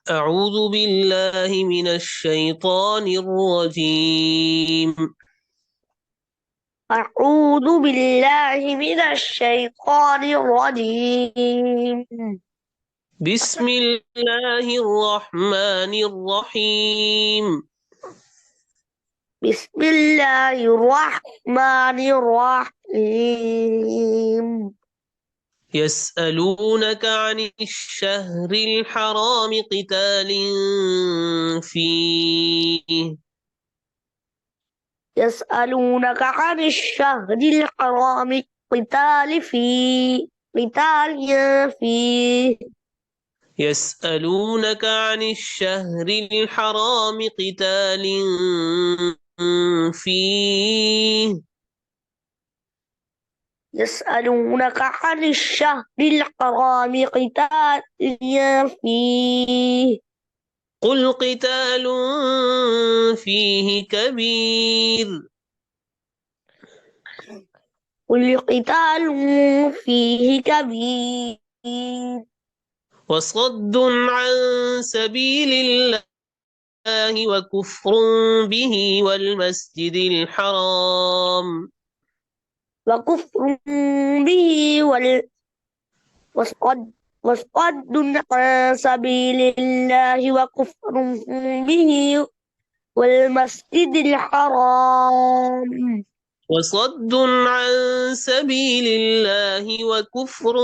أعوذ بالله من الشيطان الرجيم. أعوذ بالله من الشيطان الرجيم. بسم الله الرحمن الرحيم. بسم الله الرحمن الرحيم. يسألونك عن الشهر الحرام قتال فيه. يسألونك عن الشهر الحرام قتال فيه. يسألونك عن الشهر الحرام قتال فيه. يسألونك عن الشهر الحرام قتال فيه. قل قتال فيه كبير قل قتال فيه كبير وصد عن سبيل الله وكفر به والمسجد الحرام وكفر به وصد عن سبيل الله وكفر به والمسجد الحرام وصد عن سبيل الله وكفر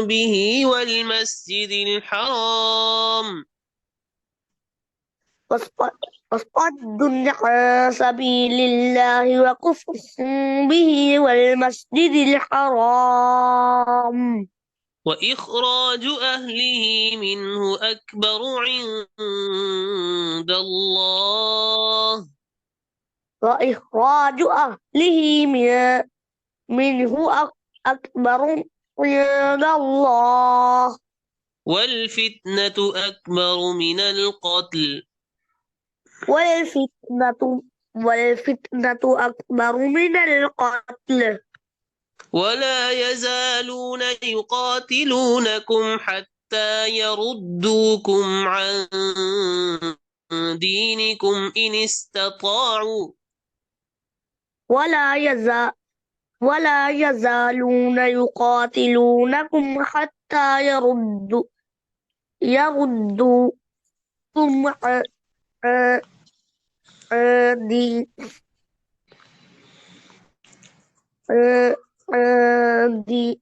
به والمسجد الحرام وصد عن سبيل الله وكفر به والمسجد الحرام وإخراج أهله منه أكبر عند الله وإخراج أهله منه أكبر عند الله والفتنة أكبر من القتل والفتنة أكبر من القتل ولا يزالون يقاتلونكم حتى يردوكم عن دينكم إن استطاعوا ولا يزال ولا يزالون يقاتلونكم حتى يردوكم عن دين عن دين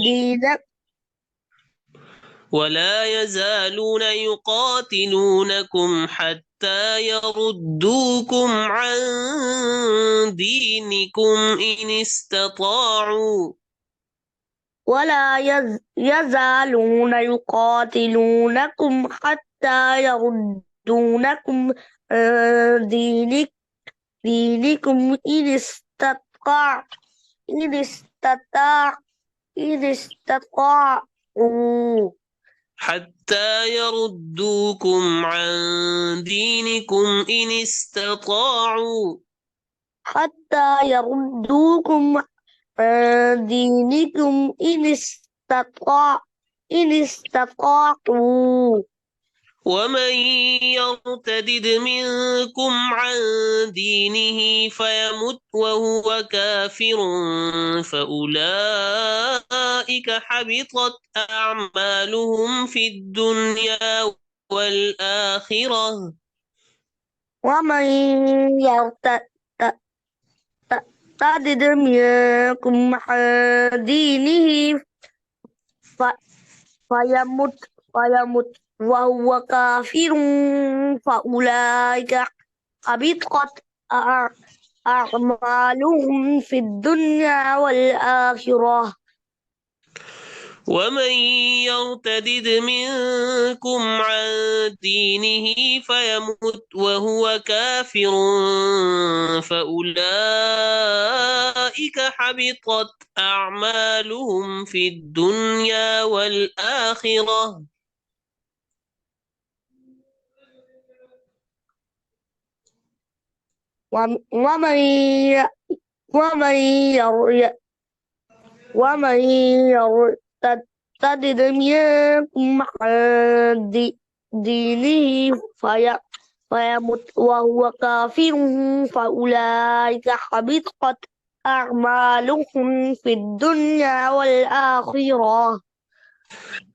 دينك ولا يزالون يقاتلونكم حتى يردوكم عن دينكم إن استطاعوا ولا يزالون يقاتلونكم حتى يردونكم عن دينكم إن استطاع إن استطاعوا حتى يردوكم عن دينكم إن استطاعوا حتى يردوكم عن دينكم إن استطاعوا ومن يرتدد منكم عن دينه فيمت وهو كافر فأولئك حبطت أعمالهم في الدنيا والآخرة ومن يرتد منكم عن دينه ف- فيمت وهو كافر فأولئك حبطت أعمالهم في الدنيا والآخرة ومن يرتدد منكم عن دينه فيمت وهو كافر فأولئك حبطت أعمالهم في الدنيا والآخرة ومن ومن ومن يرتد منكم عن دينه فيمت وهو كافر فأولئك حبطت أعمالهم في الدنيا والآخرة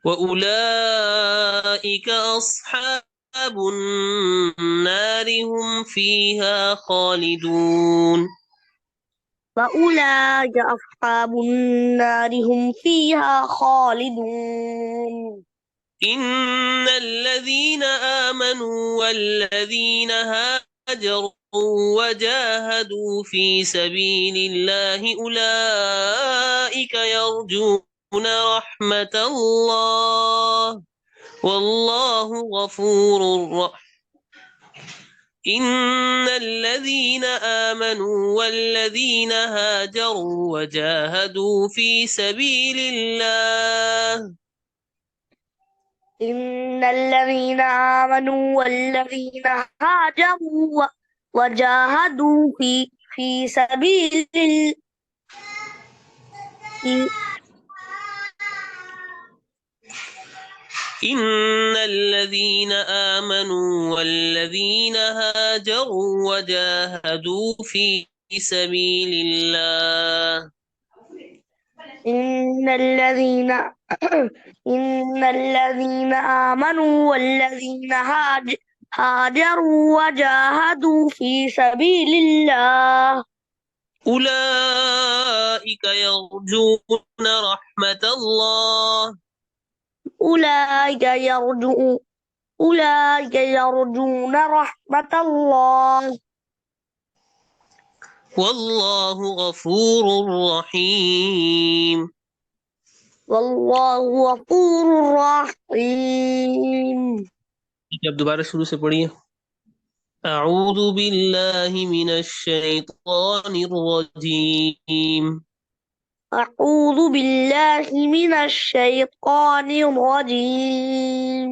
وأولئك أصحاب النار هم فيها خالدون فأولئك أصحاب النار هم فيها خالدون إن الذين آمنوا والذين هاجروا وجاهدوا في سبيل الله أولئك يرجون رحمة الله والله غفور رحيم إن الذين آمنوا والذين هاجروا وجاهدوا في سبيل الله إن الذين آمنوا والذين هاجروا وجاهدوا في سبيل إن الذين آمنوا والذين هاجروا وجاهدوا في سبيل الله إن الذين إن الذين آمنوا والذين هاجروا وجاهدوا في سبيل الله أولئك يرجون رحمة الله أولئك يرجون رحمة الله والله غفور رحيم والله غفور رحيم अब दोबारा शुरू से पढ़िए أعوذ بالله من الشيطان الرجيم أعوذ بالله من الشيطان الرجيم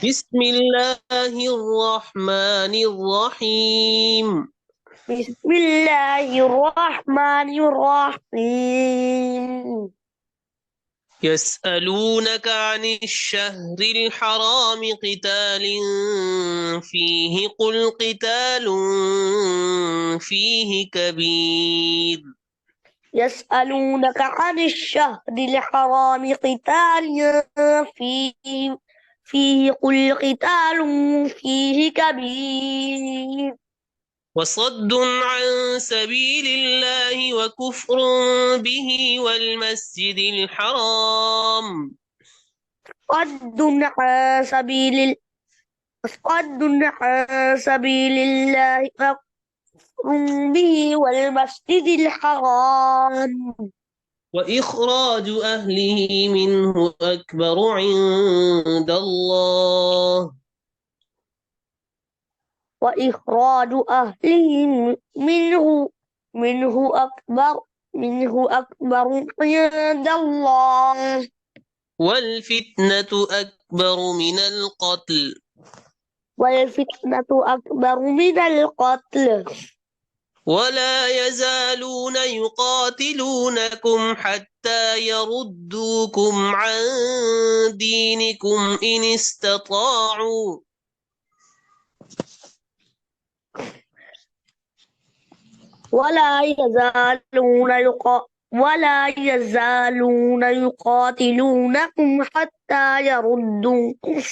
بسم الله الرحمن الرحيم بسم الله الرحمن الرحيم يسألونك عن الشهر الحرام قتال فيه قل قتال فيه كبير يسألونك عن الشهر الحرام قتال فيه قل قتال فيه كبير وصد عن سبيل الله وكفر به والمسجد الحرام صد عن سبيل صد عن سبيل الله وكفر به والمسجد الحرام وإخراج أهله منه أكبر عند الله وإخراج أهله منه أكبر عند الله والفتنة أكبر من القتل والفتنة أكبر من القتل ولا يزالون يقاتلونكم حتى يردوكم عن دينكم إن استطاعوا ولا يزالون يقاتلونكم حتى يردوكم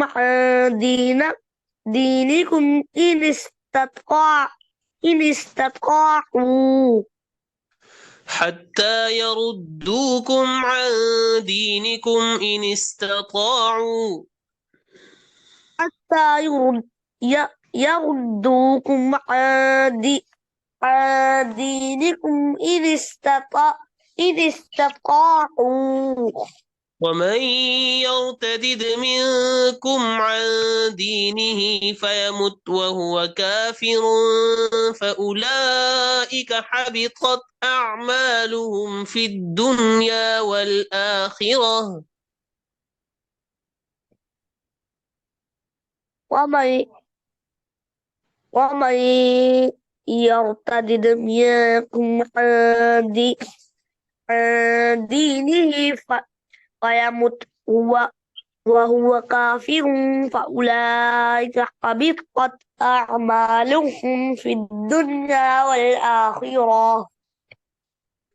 عن دينكم إن استطاعوا حتى يردوكم عن دينكم إن استطاعوا حتى يردوكم عن دينكم إن استطاعوا ومن يرتد منكم عن دينه فيمت وهو كافر فأولئك حبطت أعمالهم في الدنيا والآخرة ومن يرتد منكم عن عن دينه فيمت وهو كافر فأولئك حبطت أعمالهم في الدنيا والآخرة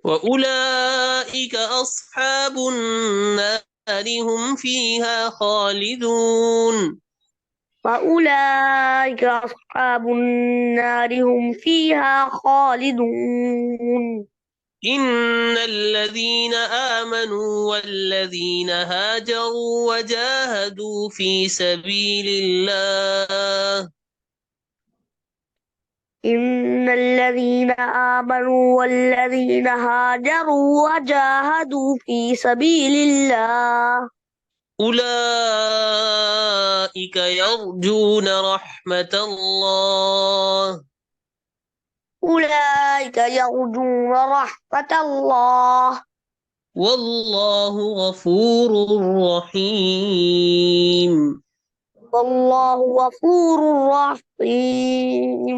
وأولئك أصحاب النار هم فيها خالدون وأولئك أصحاب النار هم فيها خالدون إن الذين آمنوا والذين هاجروا وجاهدوا في سبيل الله إن الذين آمنوا والذين هاجروا وجاهدوا في سبيل الله أولئك يرجون رحمة الله أولئك يرجون رحمة الله والله غفور رحيم والله غفور رحيم